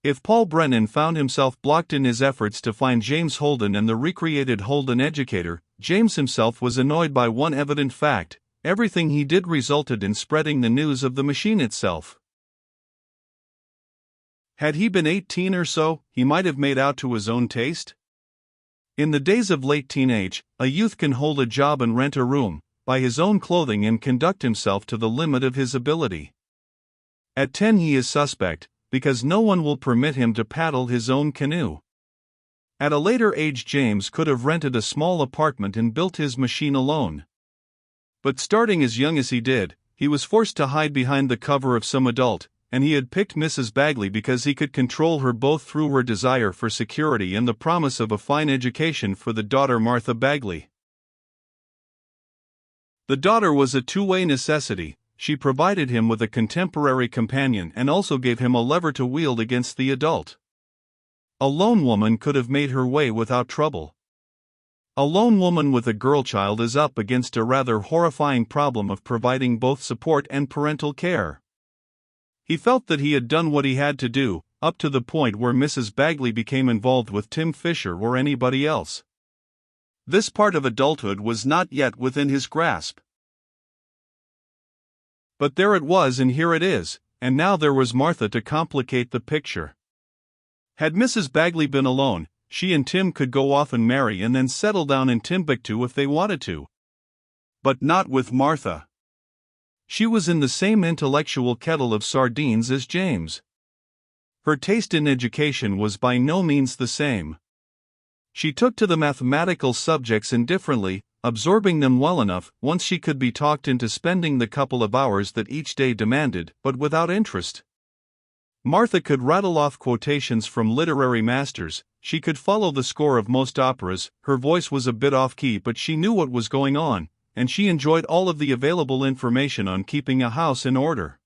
If Paul Brennan found himself blocked in his efforts to find James Holden and the recreated Holden educator, James himself was annoyed by one evident fact: everything he did resulted in spreading the news of the machine itself. Had he been 18 or so, he might have made out to his own taste. In the days of late teenage, a youth can hold a job and rent a room, buy his own clothing and conduct himself to the limit of his ability. At 10 he is suspect, because no one will permit him to paddle his own canoe. At a later age James could have rented a small apartment and built his machine alone. But starting as young as he did, he was forced to hide behind the cover of some adult, and he had picked Mrs. Bagley because he could control her both through her desire for security and the promise of a fine education for the daughter Martha Bagley. The daughter was a two-way necessity. She provided him with a contemporary companion and also gave him a lever to wield against the adult. A lone woman could have made her way without trouble. A lone woman with a girl child is up against a rather horrifying problem of providing both support and parental care. He felt that he had done what he had to do, up to the point where Mrs. Bagley became involved with Tim Fisher or anybody else. This part of adulthood was not yet within his grasp. But there it was, and here it is, and now there was Martha to complicate the picture. Had Mrs. Bagley been alone, she and Tim could go off and marry and then settle down in Timbuktu if they wanted to. But not with Martha. She was in the same intellectual kettle of sardines as James. Her taste in education was by no means the same. She took to the mathematical subjects indifferently, absorbing them well enough once she could be talked into spending the couple of hours that each day demanded, but without interest. Martha could rattle off quotations from literary masters, she could follow the score of most operas, her voice was a bit off-key but she knew what was going on, and she enjoyed all of the available information on keeping a house in order.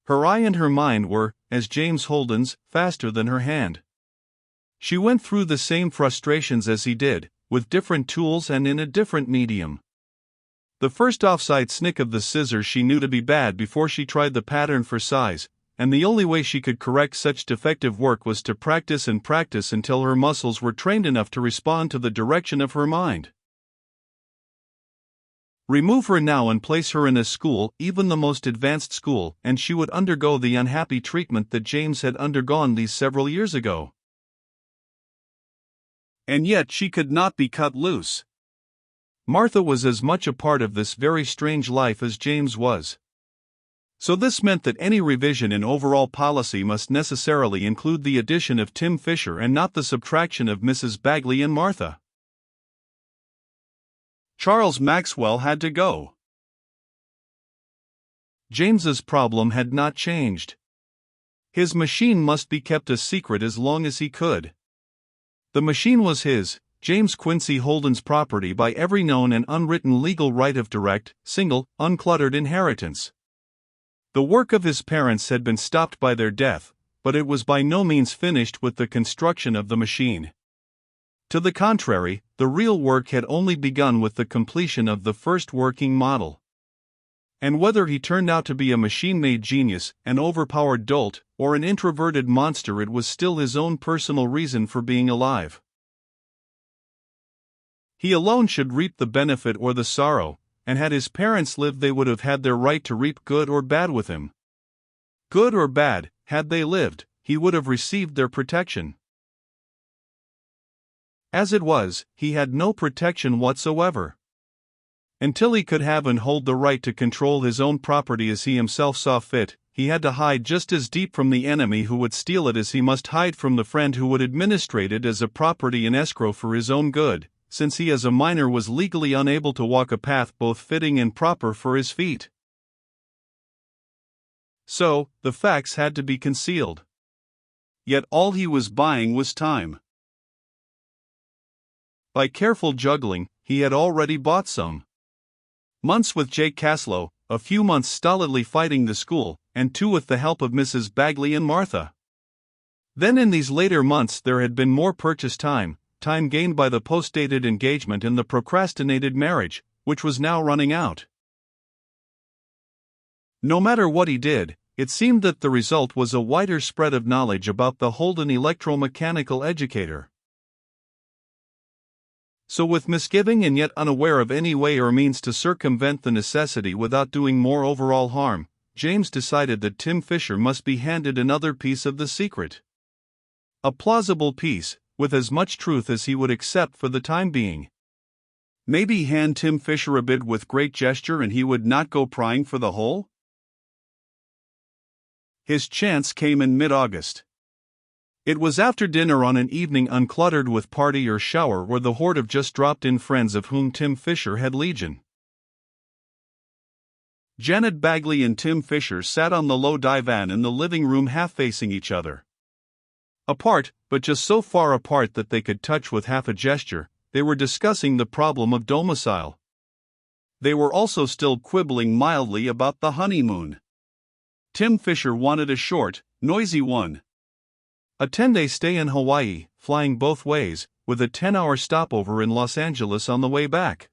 Her eye and her mind were, as James Holden's, faster than her hand. She went through the same frustrations as he did, with different tools and in a different medium. The first offside snick of the scissors she knew to be bad before she tried the pattern for size, and the only way she could correct such defective work was to practice and practice until her muscles were trained enough to respond to the direction of her mind. Remove her now and place her in a school, even the most advanced school, and she would undergo the unhappy treatment that James had undergone these several years ago. And yet she could not be cut loose. Martha was as much a part of this very strange life as James was. So this meant that any revision in overall policy must necessarily include the addition of Tim Fisher and not the subtraction of Mrs. Bagley and Martha. Charles Maxwell had to go. James's problem had not changed. His machine must be kept a secret as long as he could. The machine was his, James Quincy Holden's property by every known and unwritten legal right of direct, single, uncluttered inheritance. The work of his parents had been stopped by their death, but it was by no means finished with the construction of the machine. To the contrary, the real work had only begun with the completion of the first working model. And whether he turned out to be a machine-made genius, an overpowered dolt, or an introverted monster, it was still his own personal reason for being alive. He alone should reap the benefit or the sorrow, and had his parents lived they would have had their right to reap good or bad with him. Good or bad, had they lived, he would have received their protection. As it was, he had no protection whatsoever. Until he could have and hold the right to control his own property as he himself saw fit, he had to hide just as deep from the enemy who would steal it as he must hide from the friend who would administrate it as a property in escrow for his own good, since he as a minor was legally unable to walk a path both fitting and proper for his feet. So, the facts had to be concealed. Yet all he was buying was time. By careful juggling, he had already bought some. Months with Jake Caslow, a few months stolidly fighting the school, and 2 with the help of Mrs. Bagley and Martha. Then in these later months there had been more purchase time, time gained by the post-dated engagement and the procrastinated marriage, which was now running out. No matter what he did, it seemed that the result was a wider spread of knowledge about the Holden electromechanical educator. So, with misgiving and yet unaware of any way or means to circumvent the necessity without doing more overall harm, James decided that Tim Fisher must be handed another piece of the secret. A plausible piece, with as much truth as he would accept for the time being. Maybe hand Tim Fisher a bid with great gesture and he would not go prying for the whole? His chance came in mid-August. It was after dinner on an evening uncluttered with party or shower where the horde of just dropped-in friends of whom Tim Fisher had legion. Janet Bagley and Tim Fisher sat on the low divan in the living room half-facing each other. Apart, but just so far apart that they could touch with half a gesture, they were discussing the problem of domicile. They were also still quibbling mildly about the honeymoon. Tim Fisher wanted a short, noisy one. A 10-day stay in Hawaii, flying both ways, with a 10-hour stopover in Los Angeles on the way back.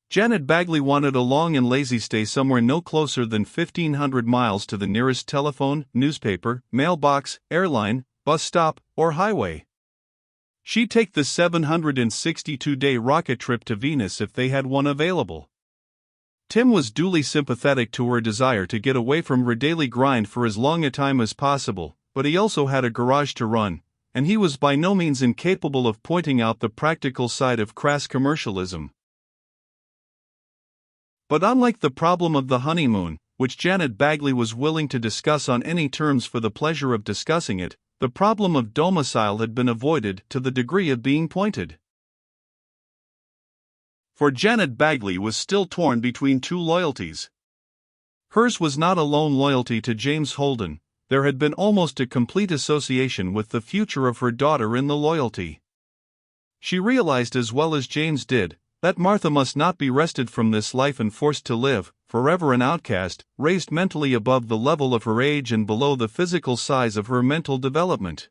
Janet Bagley wanted a long and lazy stay somewhere no closer than 1,500 miles to the nearest telephone, newspaper, mailbox, airline, bus stop, or highway. She'd take the 762-day rocket trip to Venus if they had one available. Tim was duly sympathetic to her desire to get away from her daily grind for as long a time as possible, but he also had a garage to run, and he was by no means incapable of pointing out the practical side of crass commercialism. But unlike the problem of the honeymoon, which Janet Bagley was willing to discuss on any terms for the pleasure of discussing it, the problem of domicile had been avoided to the degree of being pointed. For Janet Bagley was still torn between two loyalties. Hers was not a lone loyalty to James Holden. There had been almost a complete association with the future of her daughter in the loyalty. She realized as well as James did, that Martha must not be wrested from this life and forced to live, forever an outcast, raised mentally above the level of her age and below the physical size of her mental development.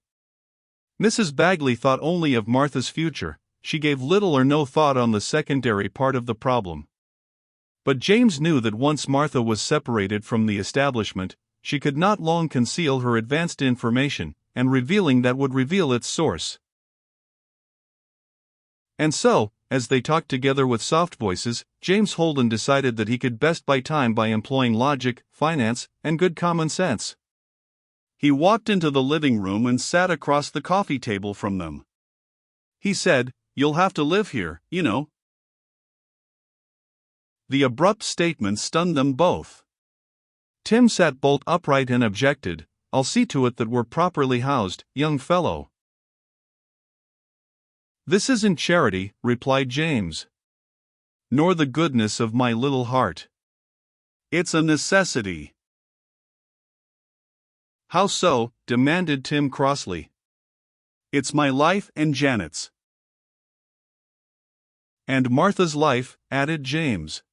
Mrs. Bagley thought only of Martha's future, she gave little or no thought on the secondary part of the problem. But James knew that once Martha was separated from the establishment, she could not long conceal her advanced information, and revealing that would reveal its source. And so, as they talked together with soft voices, James Holden decided that he could best buy time by employing logic, finance, and good common sense. He walked into the living room and sat across the coffee table from them. He said, "You'll have to live here, you know." The abrupt statement stunned them both. Tim sat bolt upright and objected, "I'll see to it that we're properly housed, young fellow." "This isn't charity," replied James. "Nor the goodness of my little heart. It's a necessity." "How so?" demanded Tim crossly. "It's my life and Janet's." "And Martha's life," added James.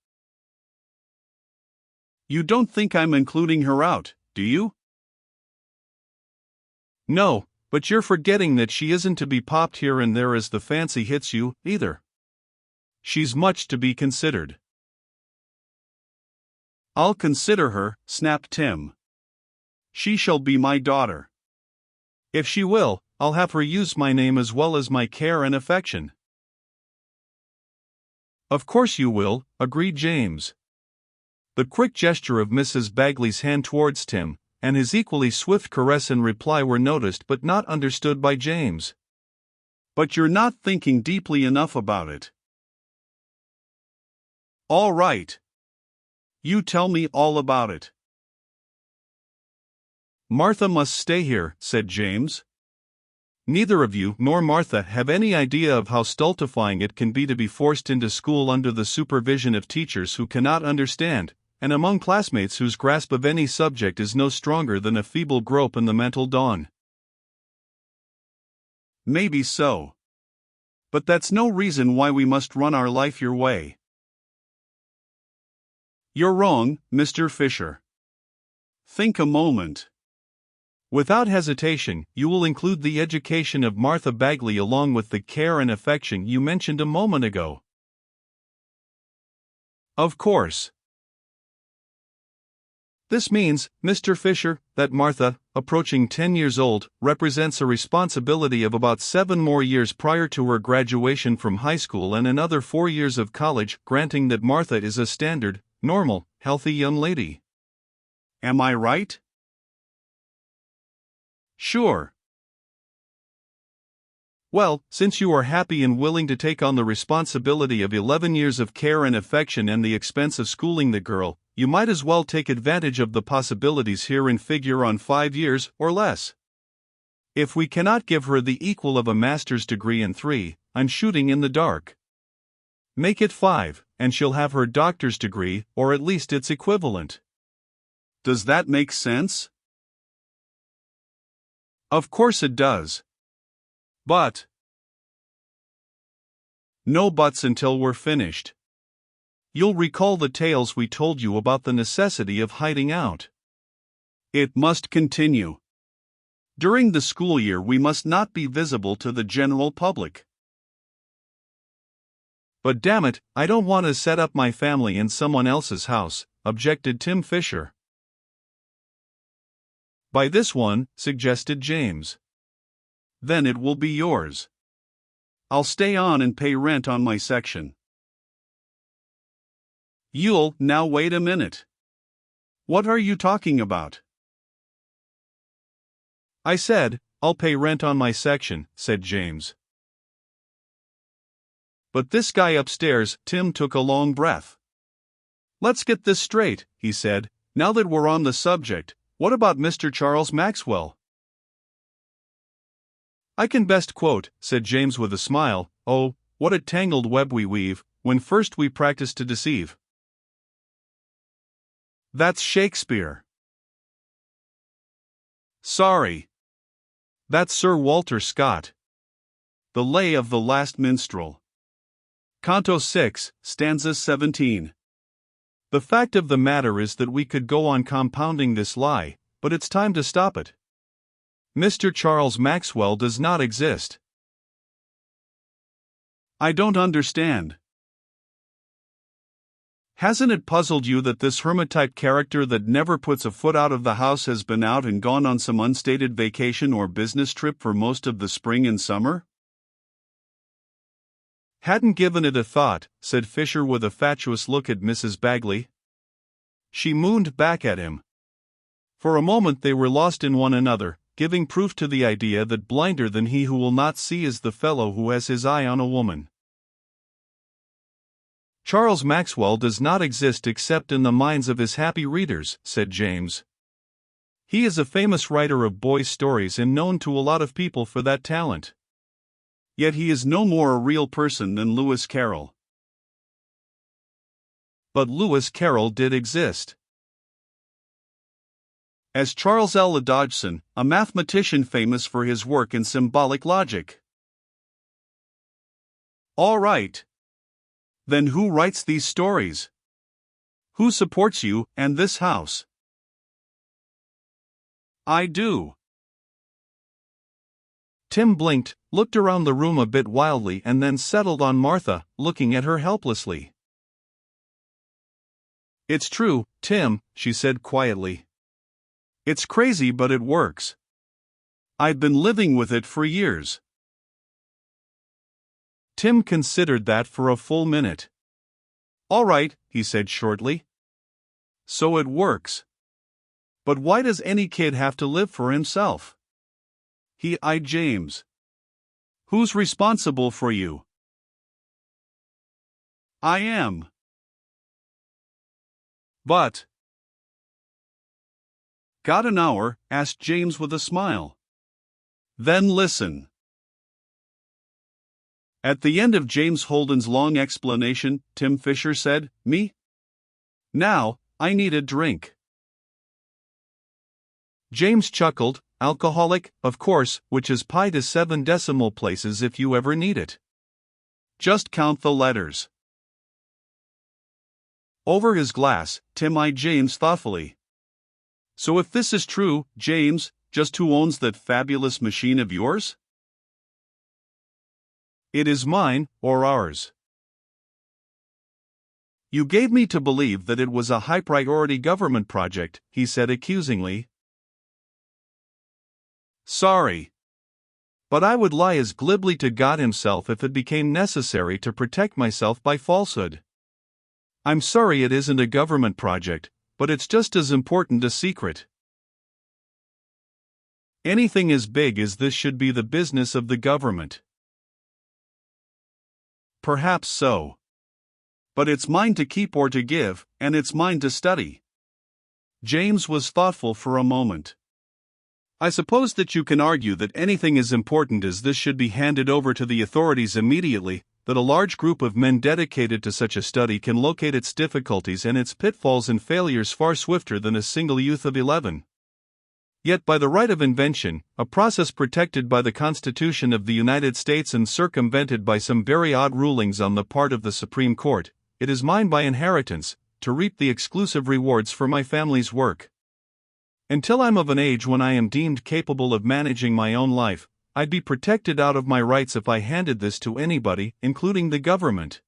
"You don't think I'm including her out, do you?" "No, but you're forgetting that she isn't to be popped here and there as the fancy hits you, either. She's much to be considered." "I'll consider her," snapped Tim. "She shall be my daughter. If she will, I'll have her use my name as well as my care and affection." "Of course you will," agreed James. The quick gesture of Mrs. Bagley's hand towards Tim, and his equally swift caress in reply were noticed but not understood by James. "But you're not thinking deeply enough about it." "All right. You tell me all about it." "Martha must stay here," said James. "Neither of you nor Martha have any idea of how stultifying it can be to be forced into school under the supervision of teachers who cannot understand, and among classmates whose grasp of any subject is no stronger than a feeble grope in the mental dawn." "Maybe so. But that's no reason why we must run our life your way." "You're wrong, Mr. Fisher. Think a moment." "Without hesitation, you will include the education of Martha Bagley along with the care and affection you mentioned a moment ago." "Of course." This means, Mr. Fisher, that Martha, approaching 10 years old, represents a responsibility of about 7 more years prior to her graduation from high school and another 4 years of college, granting that Martha is a standard, normal, healthy young lady. Am I right? Sure. Well, since you are happy and willing to take on the responsibility of 11 years of care and affection and the expense of schooling the girl, you might as well take advantage of the possibilities here and figure on 5 years or less. If we cannot give her the equal of a master's degree in 3, I'm shooting in the dark. Make it 5, and she'll have her doctor's degree, or at least its equivalent. Does that make sense? Of course it does. But no buts until we're finished. You'll recall the tales we told you about the necessity of hiding out. It must continue. During the school year we must not be visible to the general public. But damn it, I don't want to set up my family in someone else's house, objected Tim Fisher. By this one, suggested James. Then it will be yours. I'll stay on and pay rent on my section. You'll, now wait a minute. What are you talking about? I said, I'll pay rent on my section, said James. But this guy upstairs, Tim took a long breath. Let's get this straight, he said. Now that we're on the subject, what about Mr. Charles Maxwell? I can best quote, said James with a smile, oh, what a tangled web we weave, when first we practice to deceive. That's Shakespeare. Sorry. That's Sir Walter Scott. The Lay of the Last Minstrel. Canto 6, stanza 17. The fact of the matter is that we could go on compounding this lie, but it's time to stop it. Mr. Charles Maxwell does not exist. I don't understand. Hasn't it puzzled you that this hermit-type character that never puts a foot out of the house has been out and gone on some unstated vacation or business trip for most of the spring and summer? Hadn't given it a thought, said Fisher with a fatuous look at Mrs. Bagley. She mooned back at him. For a moment they were lost in one another, giving proof to the idea that blinder than he who will not see is the fellow who has his eye on a woman. Charles Maxwell does not exist except in the minds of his happy readers, said James. He is a famous writer of boys' stories and known to a lot of people for that talent. Yet he is no more a real person than Lewis Carroll. But Lewis Carroll did exist. As Charles L. Dodgson, a mathematician famous for his work in symbolic logic. All right. Then who writes these stories? Who supports you and this house? I do. Tim blinked, looked around the room a bit wildly and then settled on Martha, looking at her helplessly. It's true, Tim, she said quietly. It's crazy but it works. I've been living with it for years. Tim considered that for a full minute. All right, he said shortly. So it works. But why does any kid have to live for himself? He eyed James. Who's responsible for you? I am. But. Got an hour? Asked James with a smile. Then listen. At the end of James Holden's long explanation, Tim Fisher said, Me? Now, I need a drink. James chuckled, alcoholic, of course, which is pi to 7 decimal places if you ever need it. Just count the letters. Over his glass, Tim eyed James thoughtfully. So if this is true, James, just who owns that fabulous machine of yours? It is mine, or ours. You gave me to believe that it was a high-priority government project, he said accusingly. Sorry. But I would lie as glibly to God himself if it became necessary to protect myself by falsehood. I'm sorry it isn't a government project, but it's just as important a secret. Anything as big as this should be the business of the government. Perhaps so. But it's mine to keep or to give, and it's mine to study. James was thoughtful for a moment. I suppose that you can argue that anything as important as this should be handed over to the authorities immediately, that a large group of men dedicated to such a study can locate its difficulties and its pitfalls and failures far swifter than a single youth of 11. Yet by the right of invention, a process protected by the Constitution of the United States and circumvented by some very odd rulings on the part of the Supreme Court, it is mine by inheritance, to reap the exclusive rewards for my family's work. Until I'm of an age when I am deemed capable of managing my own life, I'd be protected out of my rights if I handed this to anybody, including the government.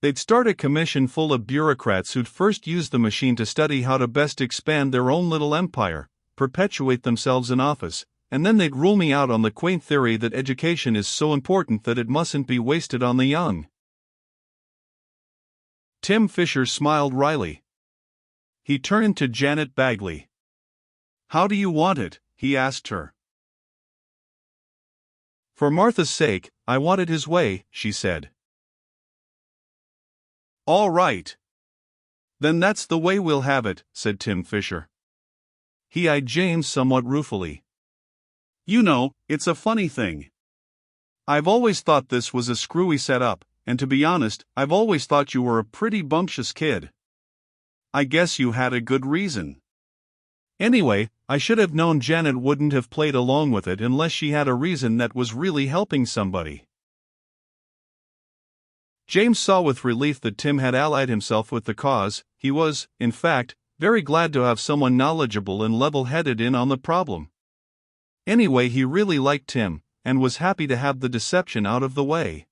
They'd start a commission full of bureaucrats who'd first use the machine to study how to best expand their own little empire, perpetuate themselves in office, and then they'd rule me out on the quaint theory that education is so important that it mustn't be wasted on the young. Tim Fisher smiled wryly. He turned to Janet Bagley. How do you want it? He asked her. For Martha's sake, I want it his way, she said. All right. Then that's the way we'll have it, said Tim Fisher. He eyed James somewhat ruefully. You know, it's a funny thing. I've always thought this was a screwy setup, and to be honest, I've always thought you were a pretty bumptious kid. I guess you had a good reason. Anyway, I should have known Janet wouldn't have played along with it unless she had a reason that was really helping somebody. James saw with relief that Tim had allied himself with the cause. He was, in fact, very glad to have someone knowledgeable and level-headed in on the problem. Anyway, he really liked Tim, and was happy to have the deception out of the way.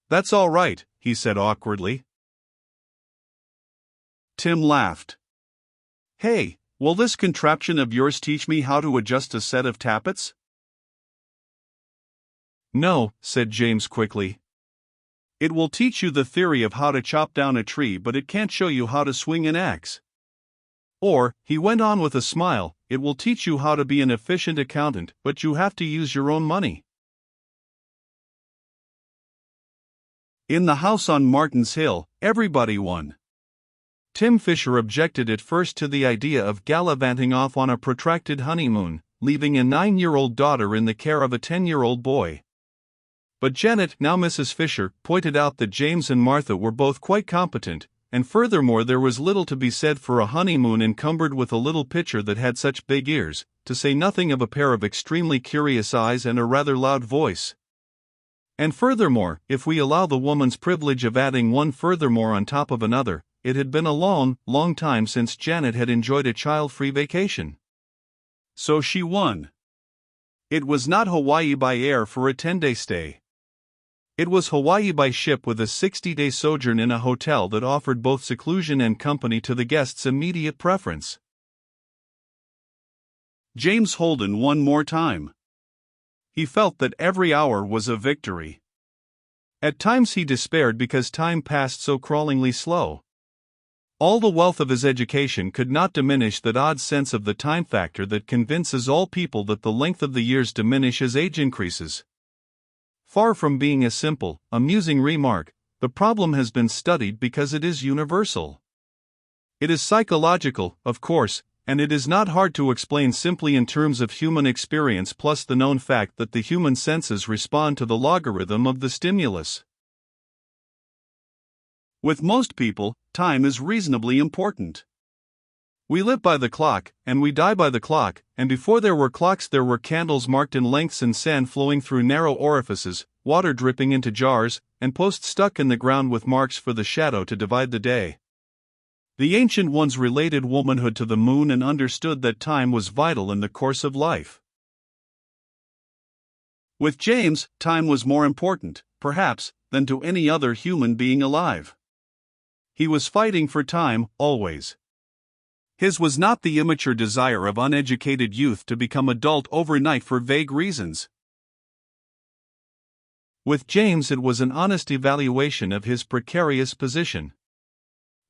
That's all right, he said awkwardly. Tim laughed. Hey, will this contraption of yours teach me how to adjust a set of tappets? No, said James quickly. It will teach you the theory of how to chop down a tree, but it can't show you how to swing an axe. Or, he went on with a smile, it will teach you how to be an efficient accountant, but you have to use your own money. In the house on Martin's Hill, everybody won. Tim Fisher objected at first to the idea of gallivanting off on a protracted honeymoon, leaving a 9-year-old daughter in the care of a 10-year-old boy. But Janet, now Mrs. Fisher, pointed out that James and Martha were both quite competent, and furthermore there was little to be said for a honeymoon encumbered with a little pitcher that had such big ears, to say nothing of a pair of extremely curious eyes and a rather loud voice. And furthermore, if we allow the woman's privilege of adding one furthermore on top of another, it had been a long, long time since Janet had enjoyed a child-free vacation. So she won. It was not Hawaii by air for a 10-day stay. It was Hawaii by ship with a 60-day sojourn in a hotel that offered both seclusion and company to the guest's immediate preference. James Holden won more time. He felt that every hour was a victory. At times he despaired because time passed so crawlingly slow. All the wealth of his education could not diminish that odd sense of the time factor that convinces all people that the length of the years diminish as age increases. Far from being a simple, amusing remark, the problem has been studied because it is universal. It is psychological, of course, and it is not hard to explain simply in terms of human experience plus the known fact that the human senses respond to the logarithm of the stimulus. With most people, time is reasonably important. We live by the clock, and we die by the clock, and before there were clocks there were candles marked in lengths and sand flowing through narrow orifices, water dripping into jars, and posts stuck in the ground with marks for the shadow to divide the day. The ancient ones related womanhood to the moon and understood that time was vital in the course of life. With James, time was more important, perhaps, than to any other human being alive. He was fighting for time, always. His was not the immature desire of uneducated youth to become adult overnight for vague reasons. With James, it was an honest evaluation of his precarious position.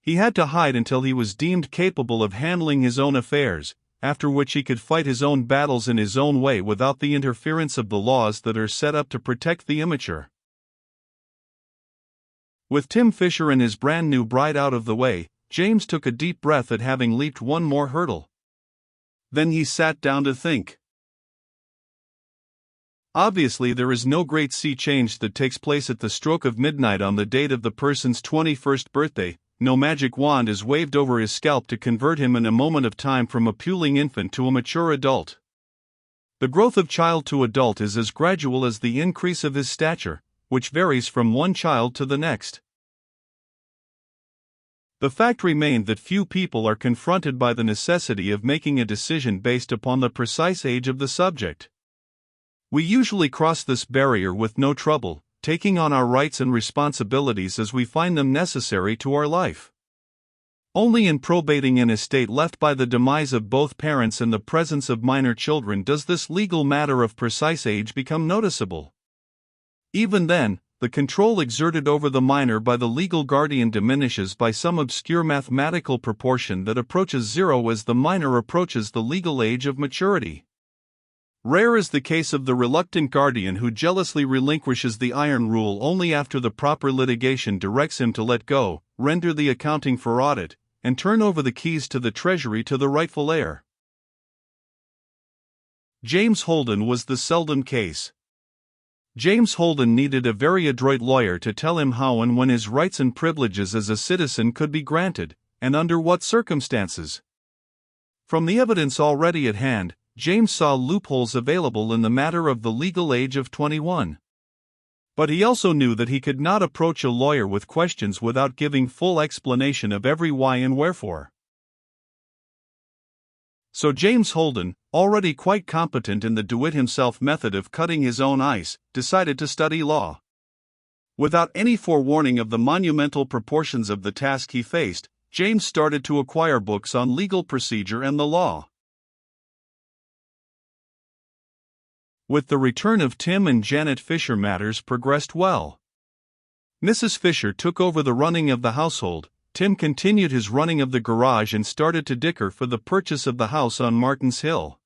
He had to hide until he was deemed capable of handling his own affairs, after which he could fight his own battles in his own way without the interference of the laws that are set up to protect the immature. With Tim Fisher and his brand new bride out of the way, James took a deep breath at having leaped one more hurdle. Then he sat down to think. Obviously, there is no great sea change that takes place at the stroke of midnight on the date of the person's 21st birthday. No magic wand is waved over his scalp to convert him in a moment of time from a puling infant to a mature adult. The growth of child to adult is as gradual as the increase of his stature, which varies from one child to the next. The fact remained that few people are confronted by the necessity of making a decision based upon the precise age of the subject. We usually cross this barrier with no trouble, taking on our rights and responsibilities as we find them necessary to our life. Only in probating an estate left by the demise of both parents and the presence of minor children does this legal matter of precise age become noticeable. Even then, the control exerted over the minor by the legal guardian diminishes by some obscure mathematical proportion that approaches zero as the minor approaches the legal age of maturity. Rare is the case of the reluctant guardian who jealously relinquishes the iron rule only after the proper litigation directs him to let go, render the accounting for audit, and turn over the keys to the treasury to the rightful heir. James Holden was the seldom case. James Holden needed a very adroit lawyer to tell him how and when his rights and privileges as a citizen could be granted, and under what circumstances. From the evidence already at hand, James saw loopholes available in the matter of the legal age of 21. But he also knew that he could not approach a lawyer with questions without giving full explanation of every why and wherefore. So James Holden, already quite competent in the do-it-himself method of cutting his own ice, decided to study law. Without any forewarning of the monumental proportions of the task he faced, James started to acquire books on legal procedure and the law. With the return of Tim and Janet Fisher, matters progressed well. Mrs. Fisher took over the running of the household, Tim continued his running of the garage and started to dicker for the purchase of the house on Martin's Hill.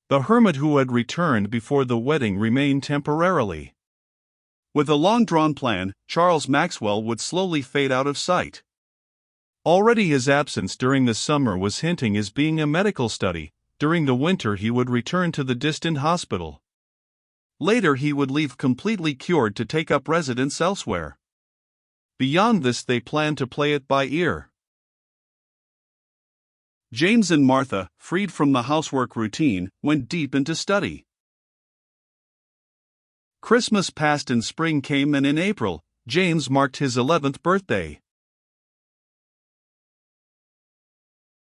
The hermit who had returned before the wedding remained temporarily. With a long-drawn plan, Charles Maxwell would slowly fade out of sight. Already his absence during the summer was hinting as being a medical study. During the winter he would return to the distant hospital. Later he would leave completely cured to take up residence elsewhere. Beyond this they planned to play it by ear. James and Martha, freed from the housework routine, went deep into study. Christmas passed and spring came, and in April, James marked his 11th birthday.